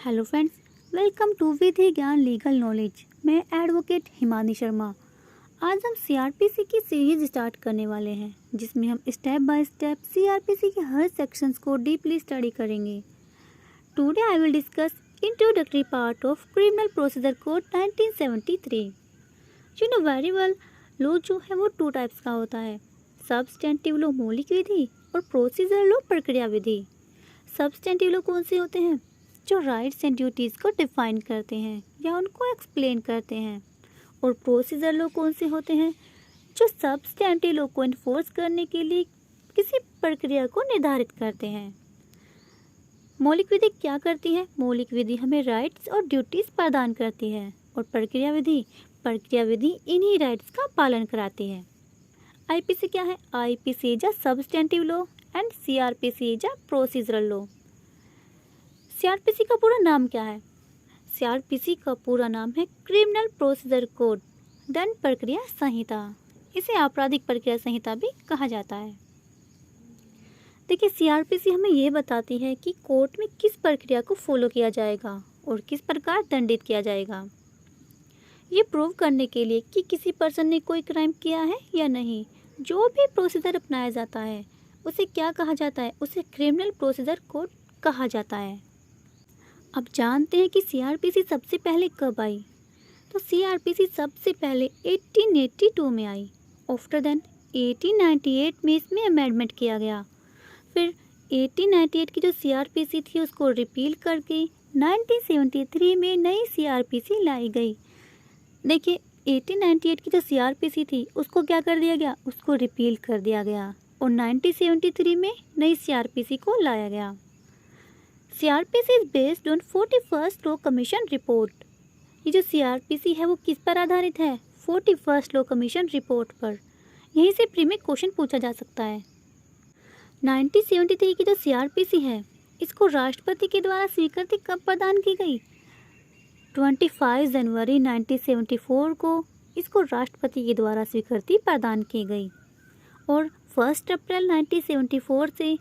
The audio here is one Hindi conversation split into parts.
हेलो फ्रेंड्स, वेलकम टू विधि ज्ञान लीगल नॉलेज। मैं एडवोकेट हिमानी शर्मा। आज हम सीआरपीसी की सीरीज स्टार्ट करने वाले हैं, जिसमें हम स्टेप बाय स्टेप सीआरपीसी के हर सेक्शंस को डीपली स्टडी करेंगे। Today I will discuss introductory part of criminal procedure code 1973। You know very well, law जो है वो टू टाइप्स का होता है, सब्सटेंटिव लॉ मौलिक विधि और प्रोसीजर लॉ प्रक्रिया विधि। सब्सटेंटिव लॉ कौन से होते हैं? जो राइट्स एंड ड्यूटीज़ को डिफाइन करते हैं या उनको एक्सप्लेन करते हैं। और प्रोसीजर लॉ कौन से होते हैं? जो सब्सटेंटिव लॉ को इन्फोर्स करने के लिए किसी प्रक्रिया को निर्धारित करते हैं। मौलिक विधि क्या करती है? मौलिक विधि हमें राइट्स और ड्यूटीज़ प्रदान करती है, और प्रक्रिया विधि इन्हीं राइट्स का पालन कराती है। आईपीसी क्या है? IPC is a substantive law and CrPC is a procedural law. CrPC का पूरा नाम क्या है? सीआरपीसी का पूरा नाम है क्रिमिनल प्रोसीजर कोड, दंड प्रक्रिया संहिता। इसे आपराधिक प्रक्रिया संहिता भी कहा जाता है। देखिए, सीआरपीसी हमें ये बताती है कि कोर्ट में किस प्रक्रिया को फॉलो किया जाएगा और किस प्रकार दंडित किया जाएगा। ये प्रूव करने के लिए कि किसी पर्सन ने कोई क्राइम किया है या नहीं, जो भी प्रोसीजर अपनाया जाता है उसे क्या कहा जाता है? उसे क्रिमिनल प्रोसीजर कोड कहा जाता है। अब जानते हैं कि सीआरपीसी सबसे पहले कब आई। तो सीआरपीसी सबसे पहले 1882 में आई। आफ्टर देन 1898 में इसमें अमेंडमेंट किया गया। फिर 1898 की जो सीआरपीसी थी उसको रिपील करके 1973 में नई सीआरपीसी लाई गई। देखिए, 1898 की जो सीआरपीसी थी उसको क्या कर दिया गया? उसको रिपील कर दिया गया और 1973 में नई सीआरपीसी को लाया गया। CrPC is based on 41st law commission report. ये जो सीआरपीसी है वो किस पर आधारित है? 41st लॉ कमीशन रिपोर्ट पर। यहीं से प्री में क्वेश्चन पूछा जा सकता है। 1973 की जो सीआरपीसी है इसको राष्ट्रपति के द्वारा स्वीकृति कब प्रदान की गई? 25 जनवरी 1974 को इसको राष्ट्रपति के द्वारा स्वीकृति प्रदान की गई। और 1 अप्रैल 1974 से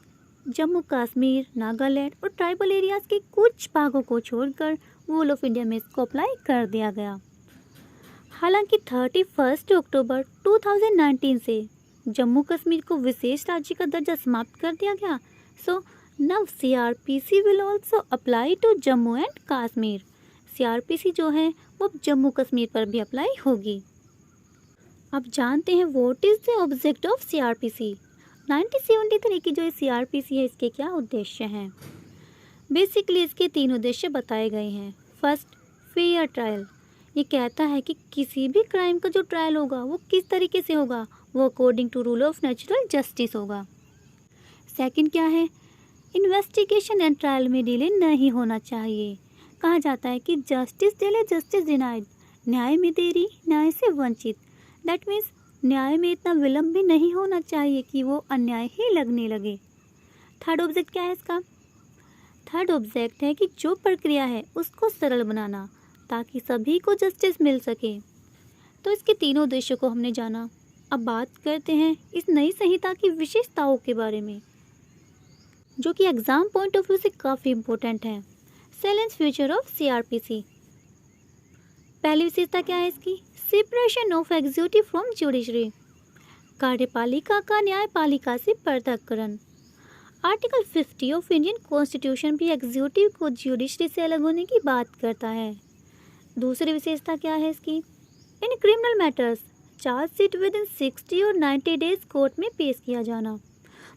जम्मू कश्मीर, नागालैंड और ट्राइबल एरियाज़ के कुछ भागों को छोड़कर वोल ऑफ इंडिया में इसको अप्लाई कर दिया गया। हालांकि 31 अक्टूबर 2019 से जम्मू कश्मीर को विशेष राज्य का दर्जा समाप्त कर दिया गया। So now CrPC will also apply to Jammu and Kashmir. CrPC जो है वो जम्मू कश्मीर पर भी अप्लाई होगी। अब जानते हैं what is the object of CrPC. 1973 की जो सीआरपीसी है इसके क्या उद्देश्य हैं? बेसिकली इसके 3 उद्देश्य बताए गए हैं। First, fair trial. ये कहता है कि किसी भी क्राइम का जो ट्रायल होगा वो किस तरीके से होगा? वो according to rule of natural justice होगा। सेकंड क्या है? इन्वेस्टिगेशन एंड ट्रायल में डिले नहीं होना चाहिए। कहा जाता है कि जस्टिस डिले जस्टिस डिनाइड। न्याय में देरी न्याय से वंचित। दैट मीन्स न्याय में इतना विलम्ब भी नहीं होना चाहिए कि वो अन्याय ही लगने लगे। थर्ड ऑब्जेक्ट क्या है इसका? थर्ड ऑब्जेक्ट है कि जो प्रक्रिया है उसको सरल बनाना ताकि सभी को जस्टिस मिल सके। तो इसके तीनों उद्देश्यों को हमने जाना। अब बात करते हैं इस नई संहिता की विशेषताओं के बारे में, जो कि एग्जाम पॉइंट ऑफ व्यू से काफ़ी इम्पोर्टेंट है। Silence future of CrPC. पहली विशेषता क्या है इसकी? Separation of executive from judiciary. कार्यपालिका का न्यायपालिका से पृथक्करण। आर्टिकल 50 ऑफ इंडियन कॉन्स्टिट्यूशन भी एग्जीक्यूटिव को जुडिशरी से अलग होने की बात करता है। दूसरी विशेषता क्या है इसकी? In criminal matters chargesheet with in 60 और 90 डेज कोर्ट में पेश किया जाना।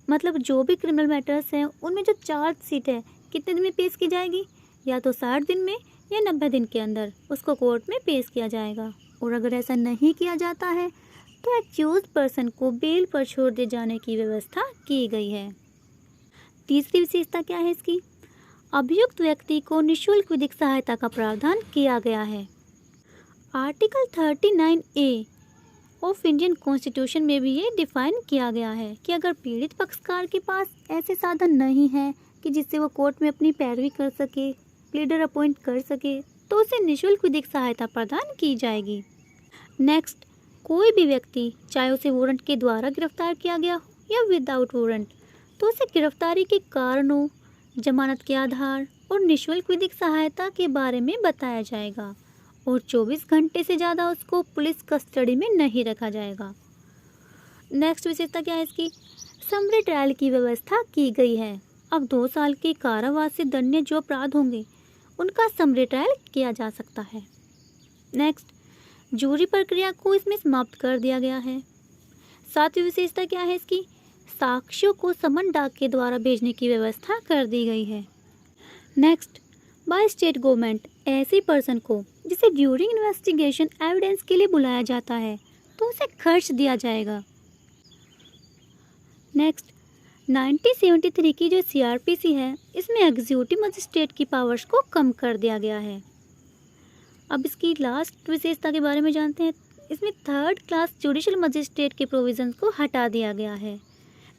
मतलब जो भी क्रिमिनल मैटर्स हैं उनमें जो चार्जशीट है कितने दिन में पेश की जाएगी? या तो 60 दिन में या 90 दिन के अंदर उसको कोर्ट में पेश किया जाएगा। और अगर ऐसा नहीं किया जाता है तो एक्यूज पर्सन को बेल पर छोड़ दिए जाने की व्यवस्था की गई है। तीसरी विशेषता क्या है इसकी? अभियुक्त व्यक्ति को निःशुल्क विधिक सहायता का प्रावधान किया गया है। Article 39A of Indian constitution में भी ये डिफाइन किया गया है कि अगर पीड़ित पक्षकार के पास ऐसे साधन नहीं है कि जिससे वो कोर्ट में अपनी पैरवी कर सके, प्लीडर अपॉइंट कर सके, तो उसे निःशुल्क विधिक सहायता प्रदान की जाएगी। नेक्स्ट, कोई भी व्यक्ति चाहे उसे वारंट के द्वारा गिरफ्तार किया गया हो या विदाउट वारंट, तो उसे गिरफ्तारी के कारणों, जमानत के आधार और निःशुल्क विधिक सहायता के बारे में बताया जाएगा और 24 घंटे से ज़्यादा उसको पुलिस कस्टडी में नहीं रखा जाएगा। नेक्स्ट विशेषता क्या है इसकी? समरी ट्रायल की व्यवस्था की गई है। अब 2 साल के कारावास से दंडनीय जो अपराध होंगे उनका समरी ट्रायल किया जा सकता है। नेक्स्ट, जूरी प्रक्रिया को इसमें समाप्त कर दिया गया है। 7वीं विशेषता क्या है इसकी? साक्ष्यों को समन डाक के द्वारा भेजने की व्यवस्था कर दी गई है। नेक्स्ट, बाय स्टेट गवर्नमेंट ऐसे पर्सन को जिसे ड्यूरिंग इन्वेस्टिगेशन एविडेंस के लिए बुलाया जाता है तो उसे खर्च दिया जाएगा। नेक्स्ट, 1973 की जो CRPC है इसमें एग्जीक्यूटिव मजिस्ट्रेट की पावर्स को कम कर दिया गया है। अब इसकी लास्ट विशेषता के बारे में जानते हैं। इसमें 3rd क्लास जुडिशियल मजिस्ट्रेट के प्रोविजंस को हटा दिया गया है।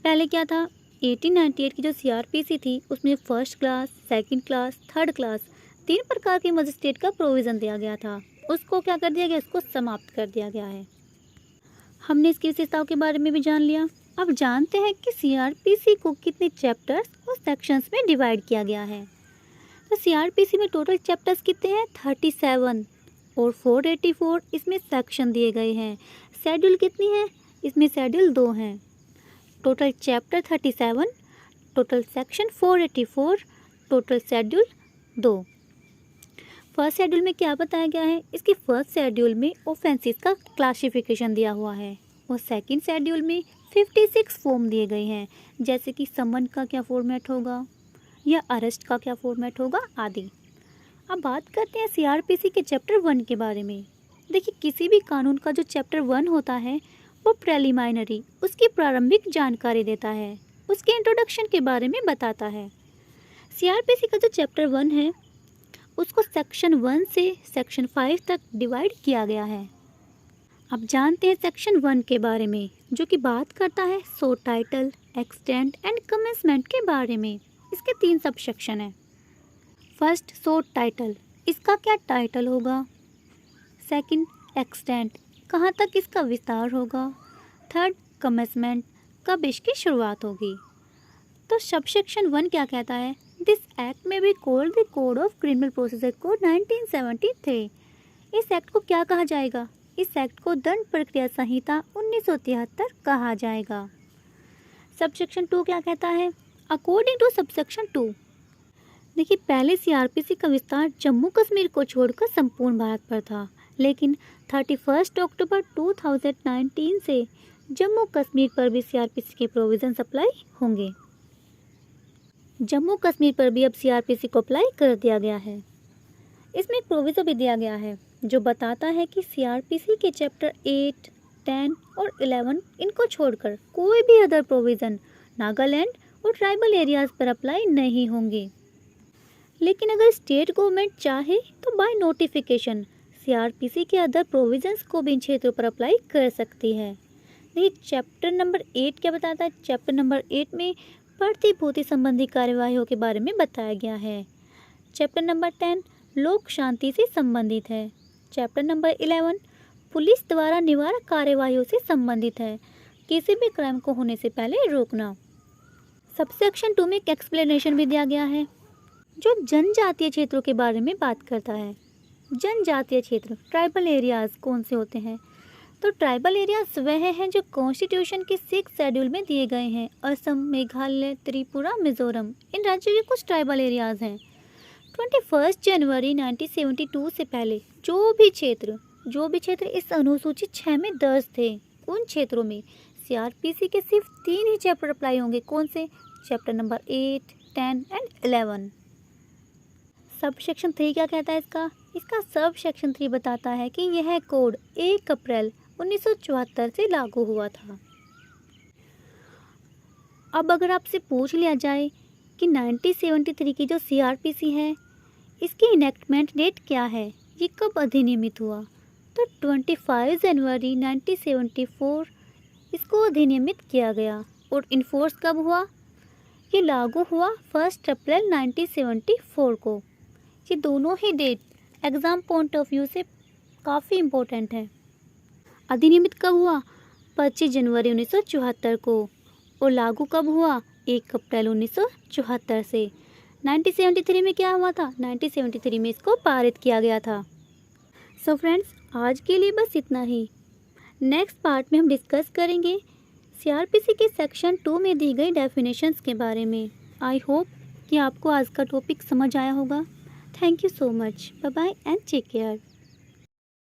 पहले क्या था? 1898 की जो CRPC थी उसमें 1st class, 2nd class, 3rd class 3 प्रकार के मजिस्ट्रेट का प्रोविज़न दिया गया था। उसको क्या कर दिया गया? उसको समाप्त कर दिया गया है। हमने इसकी विशेषताओं के बारे में भी जान लिया। अब जानते हैं कि CRPC को कितने चैप्टर्स और सेक्शंस में डिवाइड किया गया है। तो CRPC में टोटल चैप्टर्स कितने हैं? 37 और 484 इसमें सेक्शन दिए गए हैं। शेड्यूल कितनी है? इसमें शेड्यूल 2 हैं। Total chapter 37, total section 484, total schedule 2। First schedule में क्या बताया गया है? इसके फर्स्ट शेड्यूल में ऑफेंसेस का क्लासिफिकेशन दिया हुआ है और सेकंड शेड्यूल में 56 फॉर्म दिए गए हैं, जैसे कि समन का क्या फॉर्मेट होगा या अरेस्ट का क्या फॉर्मेट होगा आदि। अब बात करते हैं CRPC के चैप्टर 1 के बारे में। देखिए, किसी भी कानून का जो चैप्टर 1 होता है वो प्रेलिमिनरी उसकी प्रारंभिक जानकारी देता है, उसके इंट्रोडक्शन के बारे में बताता है। CRPC का जो चैप्टर 1 है उसको सेक्शन 1 से सेक्शन 5 तक डिवाइड किया गया है। अब जानते हैं सेक्शन 1 के बारे में, जो कि बात करता है सो टाइटल, एक्सटेंट एंड कमेंसमेंट के बारे में। इसके 3 सब सेक्शन हैं। फर्स्ट, सो टाइटल, इसका क्या टाइटल होगा। सेकंड, एक्सटेंट, कहाँ तक इसका विस्तार होगा। थर्ड, कमेंसमेंट, कब इसकी शुरुआत होगी। तो सब सेक्शन 1 क्या कहता है? दिस एक्ट में be called the code of criminal procedure code 1973। इस एक्ट को क्या कहा जाएगा? इस एक्ट को दंड प्रक्रिया संहिता 1973 कहा जाएगा। सबसेक्शन 2 क्या कहता है? अकॉर्डिंग टू सबसेक्शन 2, देखिए, पहले CRPC का विस्तार जम्मू कश्मीर को छोड़कर संपूर्ण भारत पर था, लेकिन 31 अक्टूबर 2019 से जम्मू कश्मीर पर भी CRPC के प्रोविज़न अप्लाई होंगे। जम्मू कश्मीर पर भी अब CRPC को अप्लाई कर दिया गया है। इसमें एक प्रोविज़न भी दिया गया है जो बताता है कि CRPC के चैप्टर 8, 10 और 11 इनको छोड़कर कोई भी अदर प्रोविज़न नागालैंड और ट्राइबल एरियाज़ पर अप्लाई नहीं होंगे। लेकिन अगर स्टेट गवर्नमेंट चाहे तो बाय नोटिफिकेशन CRPC के अदर प्रोविजंस को भी इन क्षेत्रों पर अप्लाई कर सकती है। देखिए, चैप्टर नंबर 8 क्या बताता है? चैप्टर नंबर 8 में प्रतिभूति संबंधी कार्यवाहियों के बारे में बताया गया है। चैप्टर नंबर 10 लोक शांति से संबंधित है। चैप्टर नंबर 11 पुलिस द्वारा निवारक कार्यवाहियों से संबंधित है, किसी भी क्राइम को होने से पहले रोकना। सबसेक्शन 2 में एक एक्सप्लेनेशन भी दिया गया है जो जनजातीय क्षेत्रों के बारे में बात करता है। जनजातीय क्षेत्र, ट्राइबल एरियाज़ कौन से होते हैं? तो ट्राइबल एरियाज़ वह हैं जो कॉन्स्टिट्यूशन के 6 शेड्यूल में दिए गए हैं। असम, मेघालय, त्रिपुरा, मिजोरम इन राज्यों के कुछ ट्राइबल एरियाज़ हैं। 21 जनवरी 1972 से पहले जो भी क्षेत्र इस अनुसूची 6 में दर्ज थे, उन क्षेत्रों में CRPC के सिर्फ 3 ही चैप्टर अप्लाई होंगे। कौन से? Chapter number 8, 10 and 11। Sub section 3 क्या कहता है इसका सब सेक्शन 3 बताता है कि यह कोड 1 अप्रैल 1974 से लागू हुआ था। अब अगर आपसे पूछ लिया जाए कि 1973 की जो CRPC है इसकी इनेक्टमेंट डेट क्या है, ये कब अधिनियमित हुआ, तो 25 जनवरी 1974 इसको अधिनियमित किया गया। और इन्फोर्स कब हुआ? ये लागू हुआ 1 अप्रैल 1974 को। ये दोनों ही date exam point of view से काफ़ी इम्पोर्टेंट है। अधिनियमित कब हुआ? 25 जनवरी 1974 को। और लागू कब हुआ? 1 अप्रैल 1974 से। 1973 में क्या हुआ था? 1973 में इसको पारित किया गया था। सो फ्रेंड्स, आज के लिए बस इतना ही। नेक्स्ट पार्ट में हम डिस्कस करेंगे सीआरपीसी के सेक्शन 2 में दी गई डेफिनेशंस के बारे में। आई होप कि आपको आज का टॉपिक समझ आया होगा। Thank you so much. Bye bye and take care.